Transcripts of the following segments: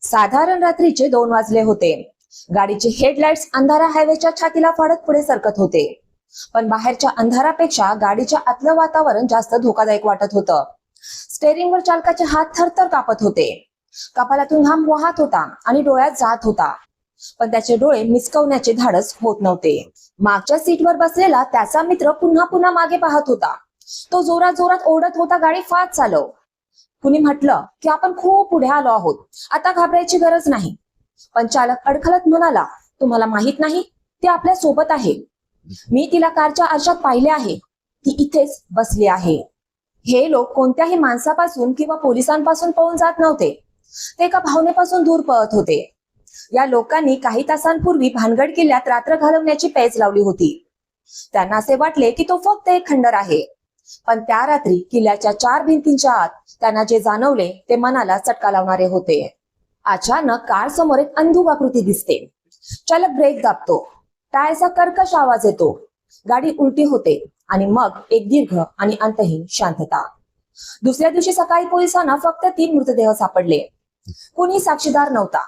साधारण रात्रीचे 2 वाजले होते. गाडीचे हेडलाइट्स अंधारा हायवेच्या छातीला फाडत पुढे सरकत होते. पण बाहेरच्या अंधारापेक्षा गाडीच्या आतलं वातावरण जास्त धोकादायक वाटत होतं. स्टेअरिंगवर चालकाचे हात थरथर कापत होते. कपालातून घाम वाहत होता आणि डोळ्यात जात होता. पण त्याचे डोळे मिचकवण्याचे धाडस होत नव्हते. मागच्या सीटवर बसलेला त्याचा मित्र पुन्हा पुन्हा मागे पाहत होता. तो जोरात जोरात ओरडत होता, गाडी फास्ट चालव. कुणी म्हटलं की आपण खूप पुढे आलो आहोत, आता घाबरायची गरज नाही. पण चालक अडखळत म्हणाला, तुम्हाला माहित नाही, ती आपल्या सोबत आहे. मी तिला कारच्या आरशात पाहिले आहे. ती इथेच बसली आहे. हे लोक कोणत्याही माणसापासून किंवा पोलिसांपासून पळून जात नव्हते. ते एका भावनेपासून दूर पळत होते. या लोकांनी काही तासांपूर्वी भानगड किल्ल्यात रात्र घालवण्याची पेच लावली होती. त्यांना असे वाटले की तो फक्त एक खंडर आहे. पण त्या रात्री किल्ल्याच्या 4 भिंतींच्या आत त्यांना जे जाणवले ते मनाला चटका लावणारे होते. अचानक कार समोर एक अंधुक आकृती दिसते. चालक ब्रेक दाबतो. टायरचा कर्कश आवाज येतो. गाडी उलटी होते आणि मग एक दीर्घ आणि अंतहीन शांतता. दुसऱ्या दिवशी सकाळी पोलिसांना फक्त 3 मृतदेह सापडले. कोणी साक्षीदार नव्हता.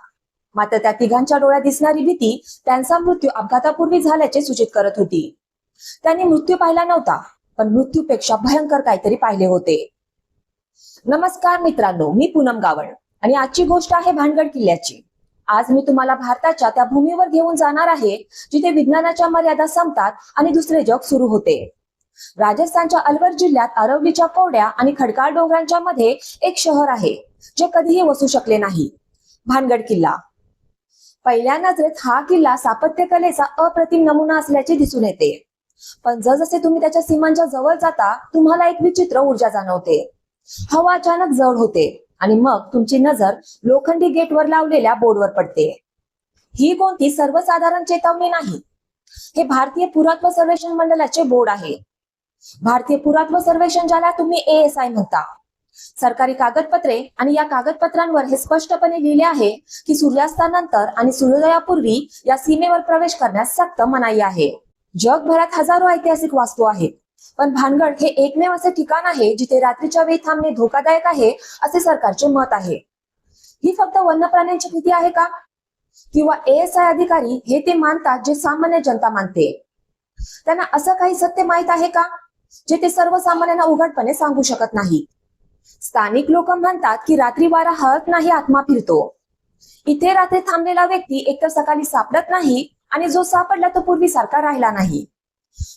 मात्र त्या तिघांच्या डोळ्यात दिसणारी भीती त्यांचा मृत्यू अपघातापूर्वी झाल्याचे सूचित करत होती. त्यांनी मृत्यू पाहिला नव्हता, पण मृत्यूपेक्षा भयंकर काहीतरी पाहिले होते. नमस्कार मित्रांनो, मी पूनम गावण आणि आजची गोष्ट आहे भानगड किल्ल्याची. आज मी तुम्हाला भारताच्या त्या भूमीवर घेऊन जाणार आहे जिथे विज्ञानाच्या मर्यादा संपतात आणि दुसरे जग सुरू होते. राजस्थानच्या अलवर जिल्ह्यात अरवलीच्या कोरड्या आणि खडकाळ डोंगरांच्या मध्ये एक शहर आहे जे कधीही वसू शकले नाही, भानगड किल्ला. पहिल्या नजरेत हा किल्ला स्थापत्यकलेचा अप्रतिम नमुना असल्याचे दिसून येते. पण जसजसे तुम्ही त्याच्या सीमांच्या जवळ जाता तुम्हाला एक विचित्र ऊर्जा जाणवते. हवा अचानक जड होते आणि मग तुमची नजर लोखंडी गेटवर लावलेल्या बोर्डवर पडते. ही कोणती सर्वसाधारण चेतावणी नाही. हे भारतीय पुरातत्व सर्वेक्षण मंडळाचे बोर्ड आहे. भारतीय पुरातत्व सर्वेक्षण, ज्याला तुम्ही ASI म्हणता. सरकारी कागदपत्रे आणि या कागदपत्रांवर हे स्पष्टपणे लिहिले आहे की सूर्यास्तानंतर आणि सूर्योदयापूर्वी या सीमेवर प्रवेश करण्यास सक्त मनाई आहे. जगभरात हजारो ऐतिहासिक वास्तू आहेत, पण भानगड हे एकमेव असे ठिकाण आहे जिथे रात्रीच्या वेळी थांबणे धोकादायक आहे असे सरकारचे मत आहे. ही फक्त वन्य प्राण्यांची भीती आहे का? किंवा ASI अधिकारी हे ते मानतात जे सामान्य जनता मानते? त्यांना असं काही सत्य माहित आहे का जे ते सर्वसामान्यांना उघडपणे सांगू शकत नाही? स्थानिक लोक म्हणतात की रात्री वारा हळत नाही, आत्मा फिरतो. इथे रात्री थांबलेला व्यक्ती एकतर सकाळी सापडत नाही आणि जो सापडला तो पूर्वीसारखा राहिला नाही.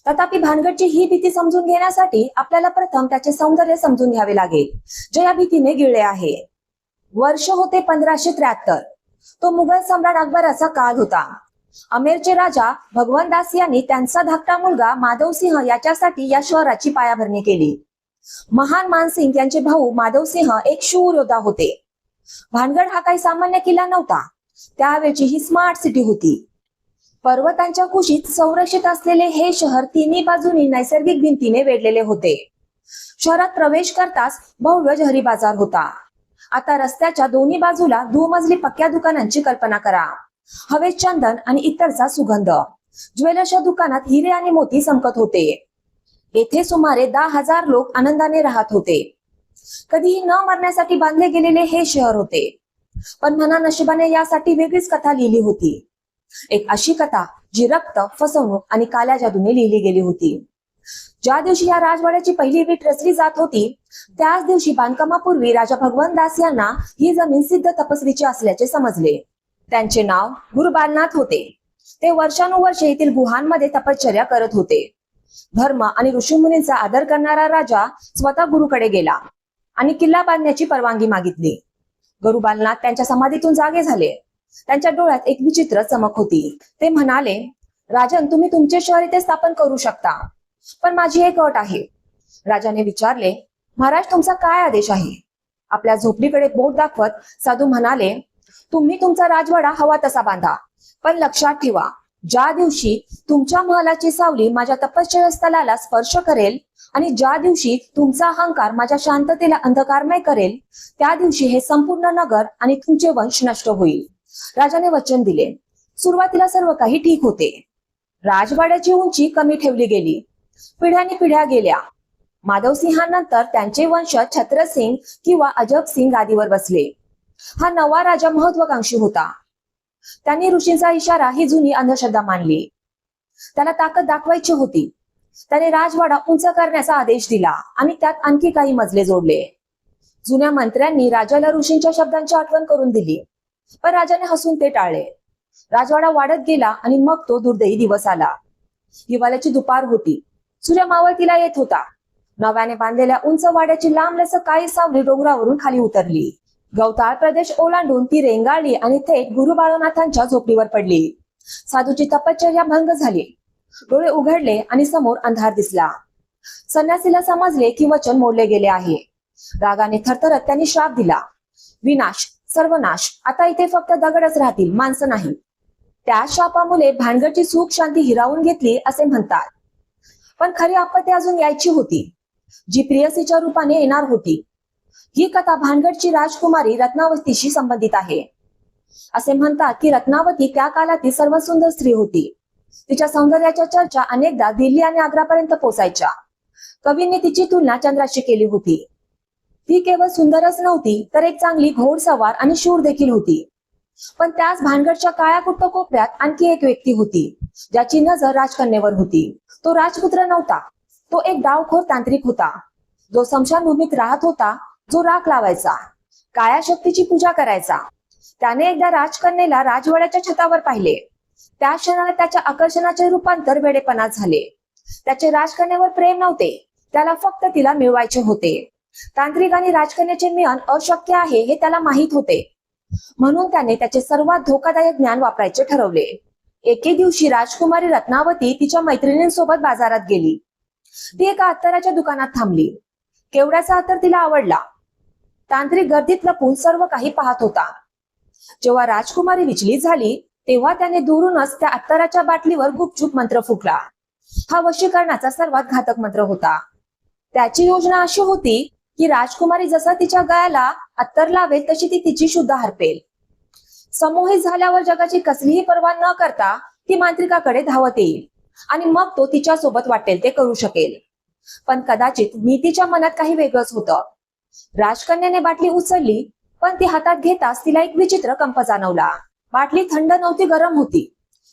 तथापि भानगडची ही भीती समजून घेण्यासाठी आपल्याला प्रथम त्याचे सौंदर्य समजून घ्यावे लागेल, जे या भीतीने गिळले आहे. वर्ष होते 1573. तो मुघल सम्राट अकबराचा काळ होता. अमेरचे राजा भगवंत दास यांनी त्यांचा धाकटा मुलगा माधवसिंह याच्यासाठी या शहराची पायाभरणी केली. महान मानसिंग यांचे भाऊ माधवसिंह एक शूर योद्धा होते. भानगड हा काही सामान्य किल्ला नव्हता. त्यावेळची ही स्मार्ट सिटी होती. पर्वतांच्या कुशीत संरक्षित असलेले हे शहर तिन्ही बाजूनी नैसर्गिक भिंतीने वेढलेले होते. शहरात प्रवेश करताच भव्य जहरी बाजार होता. आता रस्त्याच्या दोन्ही बाजूला दुमजली पक्क्या दुकानांची कल्पना करा. हवेत चंदन आणि इतरचा सुगंध. ज्वेलर्सच्या दुकानात हिरे आणि मोती चमकत होते. येथे सुमारे 10,000 लोक आनंदाने राहत होते. कधीही न मरण्यासाठी बांधले गेलेले हे शहर होते. पण म्हणा, नशिबाने यासाठी वेगळीच कथा लिहिली होती. एक अशी कथा जी रक्त, फसवणूक आणि काल्या जादूने लिहिली गेली होती. ज्या दिवशी या राजवाड्याची पहिली वीट रचली जात होती त्याच दिवशी बांधकामापूर्वी राजा भगवंत दास यांना ही जमीन सिद्ध तपस्वीची असल्याचे समजले. त्यांचे नाव गुरु बालनाथ होते. ते वर्षानुवर्षे येथील गुहांमध्ये तपश्चर्या करत होते. धर्म आणि ऋषीमुनींचा आदर करणारा राजा स्वतः गुरुकडे गेला आणि किल्ला बांधण्याची परवानगी मागितली. गुरु बालनाथ त्यांच्या समाधीतून जागे झाले. त्यांच्या डोळ्यात एक विचित्र चमक होती. ते म्हणाले, राजन, तुम्ही तुमचे शहर इथे स्थापन करू शकता, पण माझी एक अट आहे. राजाने विचारले, महाराज, तुमचा काय आदेश आहे? आपल्या झोपडीकडे बोट दाखवत साधू म्हणाले, तुम्ही तुमचा राजवाडा हवा तसा बांधा, पण लक्षात ठेवा, ज्या दिवशी तुमच्या महलाची सावली माझ्या तपश्चर्या स्थळाला स्पर्श करेल आणि ज्या दिवशी तुमचा अहंकार माझ्या शांततेला अंधकारमय करेल, त्या दिवशी हे संपूर्ण नगर आणि तुमचे वंश नष्ट होईल. राजाने वचन दिले. सुरुवातीला सर्व काही ठीक होते. राजवाड्याची उंची कमी ठेवली गेली. पिढ्यानी पिढ्या गेल्या. माधवसिंहानंतर त्यांचे वंशज छत्रसिंग किंवा अजब सिंग गादीवर बसले. हा नवा राजा महत्वाकांक्षी होता. त्यांनी ऋषींचा इशारा ही जुनी अंधश्रद्धा मानली. त्याला ताकद दाखवायची होती. त्याने राजवाडा उंच करण्याचा आदेश दिला आणि त्यात आणखी काही मजले जोडले. जुन्या मंत्र्यांनी राजाला ऋषींच्या शब्दांची आठवण करून दिली, पण राजाने हसून ते टाळले. राजवाडा वाढत गेला आणि मग तो दुर्दैवी दिवस आला. हिवाळ्याची दुपार होती. सूर्य मावळतीला येत होता. नव्याने बांधलेल्या उंच वाड्याची लांबलचक काळी सावली डोंगरावरून खाली उतरली. गवताळ प्रदेश ओलांडून ती रेंगाळली आणि थेट गुरु बाळनाथांच्या झोपडीवर पडली. साधूची तपश्चर्या भंग झाली. डोळे उघडले आणि समोर अंधार दिसला. संन्यासीला समजले की वचन मोडले गेले आहे. रागाने थरथरत त्यांनी श्राप दिला, विनाश, सर्वनाश. आता इथे फक्त दगडच राहतील, माणसं नाही. त्या शापामुळे भानगडची सुख शांती हिरावून घेतली असे म्हणतात. पण खरी आपत्ती अजून यायची होती, जी प्रियसीच्या रूपाने येणार होती. ही कथा भानगडची राजकुमारी रत्नावतीशी संबंधित आहे. असे म्हणतात की रत्नावती त्या काळातील सर्वात सुंदर स्त्री होती. तिच्या सौंदर्याच्या चर्चा अनेकदा दिल्ली आणि आग्रापर्यंत पोहोचायच्या. कवींनी तिची तुलना चंद्राशी केली होती. ती केवळ सुंदरच नव्हती, तर एक चांगली घोडसवार आणि शूर देखील होती. पण त्याच भानगडच्या काळ्या कुट्ट कोपऱ्यात आणखी एक व्यक्ती होती, ज्याची नजर राजकन्येवर होती. तो राजपुत्र नव्हता. तो एक डावखोर तांत्रिक होता, जो स्मशानभूमीत राहत होता, जो राख लावायचा, काळ्या शक्तीची पूजा करायचा. त्याने एकदा राजकन्येला राजवाड्याच्या छतावर पाहिले. त्या क्षणाला त्याच्या आकर्षणाचे रूपांतर वेडेपणात झाले. त्याचे राजकन्येवर प्रेम नव्हते, त्याला फक्त तिला मिळवायचे होते. तांत्रिक आणि राजकन्याचे मिलन अशक्य आहे हे त्याला माहित होते. म्हणून त्याने त्याचे सर्वात धोकादायक ज्ञान वापरायचे ठरवले. एके दिवशी राजकुमारी रत्नावती तिच्या मैत्रिणींसोबत बाजारात गेली. ती एका अत्तराच्या दुकानात थांबली. केवड्याचा अत्तर तिला आवडला. तांत्रिक गर्दीत लपून सर्व काही पाहत होता. जेव्हा राजकुमारी विचलित झाली, तेव्हा त्याने दुरूनच त्या अत्तराच्या बाटलीवर गुपचूप मंत्र फुकला. हा वशीकरणाचा सर्वात घातक मंत्र होता. त्याची योजना अशी होती की राजकुमारी जसा तिच्या गळ्याला अत्तर लावेल तशी ती तिची शुद्ध हरपेल. संमोहित झाल्यावर जगाची कसलीही पर्वा न करता ती मांत्रिकाकडे धावत येईल आणि मग तो तिच्या सोबत वाटेल ते करू शकेल. पण कदाचित नीतीच्या मनात काही वेगळंच होतं. राजकन्याने बाटली उचलली, पण ती हातात घेताच तिला एक विचित्र कंप जाणवला. बाटली थंड नव्हती, गरम होती.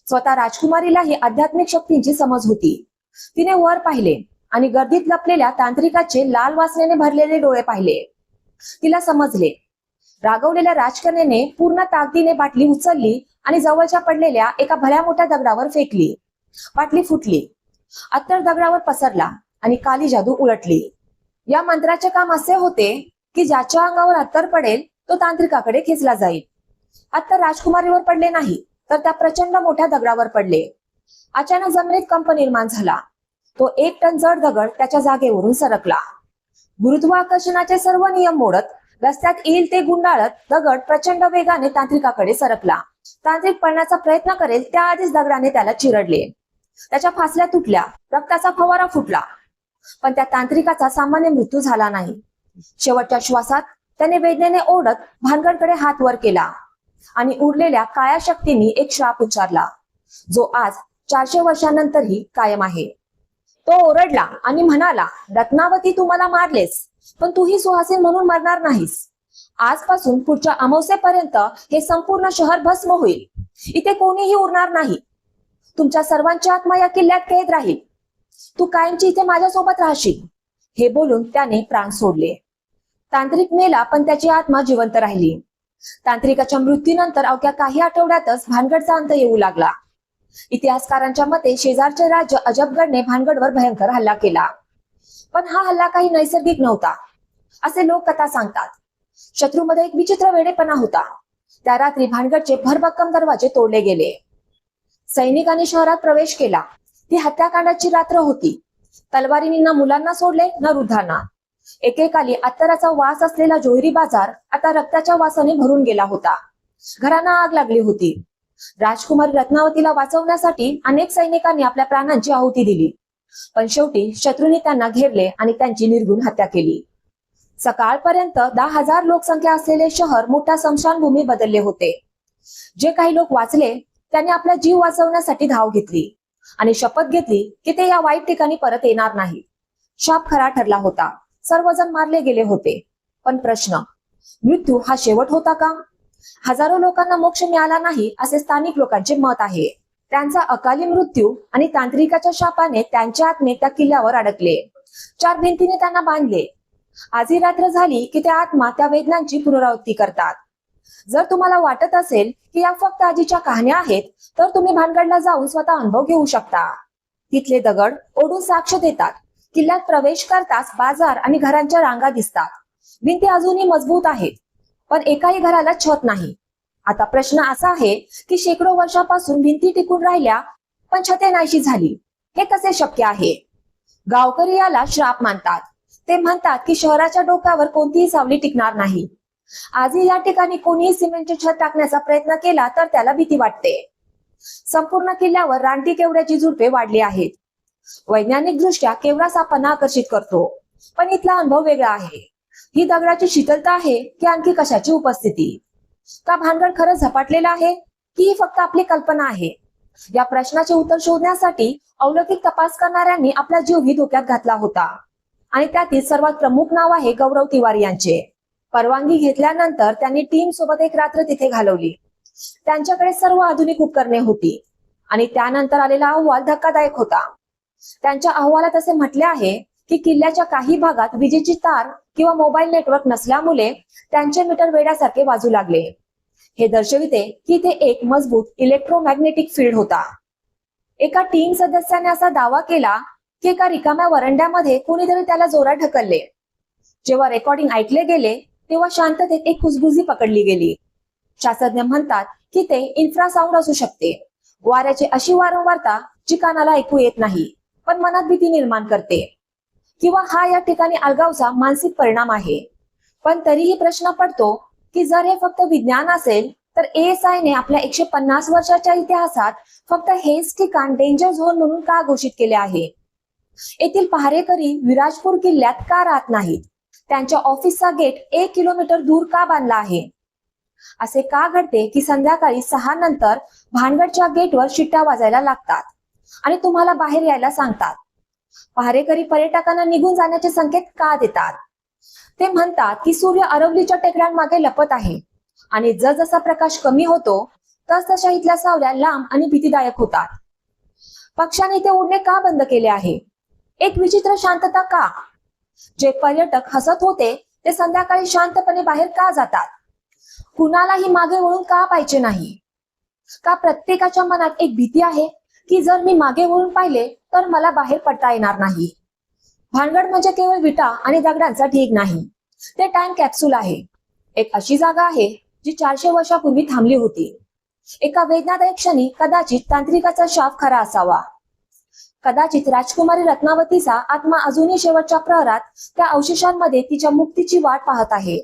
स्वतः राजकुमारीलाही आध्यात्मिक शक्तींची समज होती. तिने वर पाहिले आणि गर्दीत लपलेल्या तांत्रिकाचे लाल वासनेने भरलेले डोळे पाहिले. तिला समजले. रागवलेल्या राजकन्येने पूर्ण ताकदीने बाटली उचलली आणि जवळच्या पडलेल्या एका भल्या मोठ्या दगडावर फेकली. बाटली फुटली. अत्तर दगडावर पसरला आणि काली जादू उलटली. या मंत्राचे काम असे होते की ज्याच्या अंगावर अत्तर पडेल तो तांत्रिकाकडे खेचला जाईल. अत्तर राजकुमारीवर पडले नाही, तर त्या प्रचंड मोठ्या दगडावर पडले. अचानक जमिनीत कंप निर्माण झाला. तो 1 टन जड दगड त्याच्या जागेवरून सरकला. गुरुत्वाकर्षणाचे सर्व नियम मोडत रस्त्यात येईल ते गुंडाळत दगड प्रचंड वेगाने तांत्रिकाकडे सरकला. तांत्रिक पळण्याचा प्रयत्न करेल त्याआधीच दगडाने त्याला चिरडले. त्याच्या फासल्या तुटल्या, रक्ताचा फवारा फुटला. पण त्या तांत्रिकाचा सामान्य मृत्यू झाला नाही. शेवटच्या श्वासात त्याने वेदनेने ओढत भानगडकडे हात वर केला आणि उरलेल्या काळ्या शक्तींनी एक श्राप उच्चारला, जो आज 400 वर्षांनंतरही कायम आहे. तो ओरडला आणि म्हणाला, रत्नावती, तू मला मारलेस, पण तूही सुहासिन म्हणून मरणार नाहीस. आजपासून पुढच्या अमावस्येपर्यंत हे संपूर्ण शहर भस्म होईल. इथे कोणीही उरणार नाही. तुमच्या सर्वांची आत्मा या किल्ल्यात कैद राहील. तू कायमची इथे माझ्यासोबत राहशील. हे बोलून त्याने प्राण सोडले. तांत्रिक मेला, पण त्याची आत्मा जिवंत राहिली. तांत्रिकाच्या मृत्यूनंतर अवघ्या काही आठवड्यातच भानगडचा अंत येऊ लागला. इतिहासकारांच्या मते शेजारचे राज्य अजबगडने भानगडवर भयंकर हल्ला केला. पण हा हल्ला काही नैसर्गिक नव्हता, असे लोक कथा सांगतात. शत्रूमध्ये एक विचित्र वेडेपणा होता. त्या रात्री भानगडचे भरभक्कम दरवाजे तोडले गेले. सैनिकांनी शहरात प्रवेश केला. ती हत्याकांडाची रात्र होती. तलवारींनी न मुलांना सोडले न वृद्धांना. एकेकाली अत्तराचा वास असलेला जोहरी बाजार आता रक्ताच्या वासाने भरून गेला होता. घरांना आग लागली होती. राजकुमारी रत्नावतीला वाचवण्यासाठी अनेक सैनिकांनी आपल्या प्राणांची आहुती दिली. पण शेवटी शत्रूंनी त्यांना घेरले आणि त्यांची निर्घृण हत्या केली. सकाळपर्यंत 10,000 लोकसंख्या असलेले शहर मोठ्या स्मशानभूमी बदलले होते. जे काही लोक वाचले त्यांनी आपला जीव वाचवण्यासाठी धाव घेतली आणि शपथ घेतली की ते या वाईट ठिकाणी परत येणार नाही. शाप खरा ठरला होता. सर्वजण मारले गेले होते. पण प्रश्न, मृत्यू हा शेवट होता का? हजारो लोकांना मोक्ष मिळाला नाही असे स्थानिक लोकांचे मत आहे. त्यांचा अकाली मृत्यू आणि तांत्रिकाच्या शापाने त्यांच्या आत्मे त्या किल्ल्यावर अडकले. 4 भिंतीने त्यांना बांधले. आजही रात्र झाली की त्या आत्मा त्या वेदनांची पुनरावृत्ती करतात. जर तुम्हाला वाटत असेल की या फक्त आजीच्या कहाण्या आहेत, तर तुम्ही भानगडला जाऊन स्वतः अनुभव घेऊ शकता. तिथले दगड ओढून साक्ष देतात. किल्ल्यात प्रवेश करताच बाजार आणि घरांच्या रांगा दिसतात. भिंती अजूनही मजबूत आहेत, पण एकाही घराला छत नाही. आता प्रश्न असा आहे की शेकडो वर्षापासून भिंती टिकून राहिल्या, पण छते नाहीशी झाली. हे कसे शक्य आहे? गावकरी याला श्राप मानतात. ते म्हणतात की शहराच्या डोक्यावर कोणतीही सावली टिकणार नाही. आजही या ठिकाणी कोणीही सिमेंटचे छत टाकण्याचा प्रयत्न केला तर त्याला भीती वाटते. संपूर्ण किल्ल्यावर रानटी केवड्याची झुडपे वाढली आहेत. वैज्ञानिक दृष्ट्या केवडा सापांना आकर्षित करतो, पण इथला अनुभव वेगळा आहे. ही दगडाची शीतलता आहे की आणखी कशाची उपस्थिती? का भानगड खरंच झपाटलेला आहे की ही फक्त आपली कल्पना आहे? या प्रश्नाचे उत्तर शोधण्यासाठी अलौकिक तपास करणाऱ्यांनी आपला जीवही धोक्यात घातला होता. आणि त्यातील सर्वात प्रमुख नाव आहे गौरव तिवारी यांचे. परवानगी घेतल्यानंतर त्यांनी टीम सोबत एक रात्र तिथे घालवली. त्यांच्याकडे सर्व आधुनिक उपकरणे होती आणि त्यानंतर आलेला अहवाल धक्कादायक होता. त्यांच्या अहवालात असे म्हटले आहे की किल्ल्याच्या काही भागात विजेची तार किंवा मोबाईल नेटवर्क नसल्यामुळे त्यांचे मीटर वेड्यासारखे वाजू लागले. हे दर्शविते की ते एक मजबूत इलेक्ट्रोमॅग्नेटिक फील्ड होता. एका टीम सदस्याने असा दावा केला की एका रिकाम्या वरंड्यामध्ये कोणीतरी त्याला जोरात ढकलले. जेव्हा रेकॉर्डिंग ऐकले गेले तेव्हा शांततेत एक कुजबुजी पकडली गेली. शास्त्रज्ञ म्हणतात की ते इन्फ्रासाऊंड असू शकते. वाऱ्याची अशी वारंवारता जी कानाला ऐकू येत नाही, पण मनात भीती निर्माण करते. किंवा हा या ठिकाणी अलगावचा मानसिक परिणाम आहे. पण तरीही प्रश्न पडतो की जर हे फक्त विज्ञान असेल तर ASI ने आपल्या 150 वर्षाच्या इतिहासात फक्त हेच ठिकाण डेंजर झोन म्हणून का घोषित केले आहे? येथील पहारेकरी विराजपूर किल्ल्यात का राहत नाहीत? त्यांच्या ऑफिसचा गेट 1 किलोमीटर दूर का बांधला आहे? असे का घडते की संध्याकाळी 6 नंतर भानगडच्या गेटवर शिट्ट्या वाजायला लागतात आणि तुम्हाला बाहेर यायला सांगतात? पहारेकरी पर्यटकांना निघून जाण्याचे संकेत का देतात? ते म्हणतात की सूर्य अरवलीच्या टेकड्यांमागे लपत आहे आणि जसजसा प्रकाश कमी होतो तसतशा इथल्या सावल्या लांब आणि भीतीदायक होतात. पक्ष्यांनी ते उडणे का बंद केले आहे? एक विचित्र शांतता का? जे पर्यटक हसत होते ते संध्याकाळी शांतपणे बाहेर का जातात? कुणालाही मागे वळून का पाहिजे नाही? का प्रत्येकाच्या मनात एक भीती आहे की जर मी मागे वळून पाहिले तर मला बाहेर पडता येणार नाही? भानगड म्हणजे केवळ विटा आणि दगडांचा ढीग नाही, ते टाइम कॅप्सूल आहे. एक अशी जागा आहे जी 400 वर्षापूर्वी थांबली होती. एका वेदनादायक क्षणी कदाचित तांत्रिकाचा शाप खरा असावा. कदाचित राजकुमारी रत्नावतीचा आत्मा अजूनही शेवटच्या प्रहरात त्या अवशेषांमध्ये तिच्या मुक्तीची वाट पाहत आहे.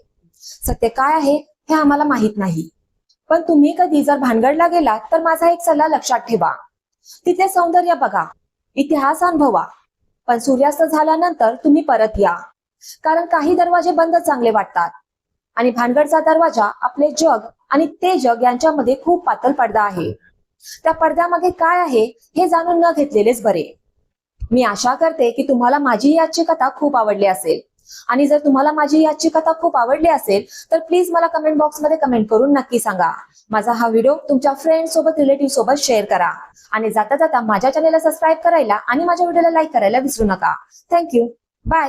सत्य काय आहे हे आम्हाला माहित नाही, पण तुम्ही कधी जर भानगडला गेलात तर माझा एक सल्ला लक्षात ठेवा. तिथे सौंदर्य बघा, इतिहास अनुभवा, पण सूर्यास्त झाल्यानंतर तुम्ही परत या. कारण काही दरवाजे बंद चांगले वाटतात आणि भानगडचा दरवाजा आपले जग आणि ते जग यांच्यामध्ये खूप पातळ पडदा आहे. त्या पडद्यामागे काय आहे हे जाणून न घेतलेलेच बरे. मी आशा करते की तुम्हाला माझी ही आजची कथा खूप आवडली असेल. आणि जर तुम्हाला माझी ही आजची कथा खूप आवडली असेल तर प्लीज मला कमेंट बॉक्समध्ये कमेंट करून नक्की सांगा. माझा हा व्हिडिओ तुमच्या फ्रेंड सोबत, रिलेटिव्ह सोबत शेअर करा आणि जाता जाता माझ्या चॅनेलला सबस्क्राईब करायला आणि माझ्या व्हिडिओला लाईक करायला विसरू नका. थँक्यू.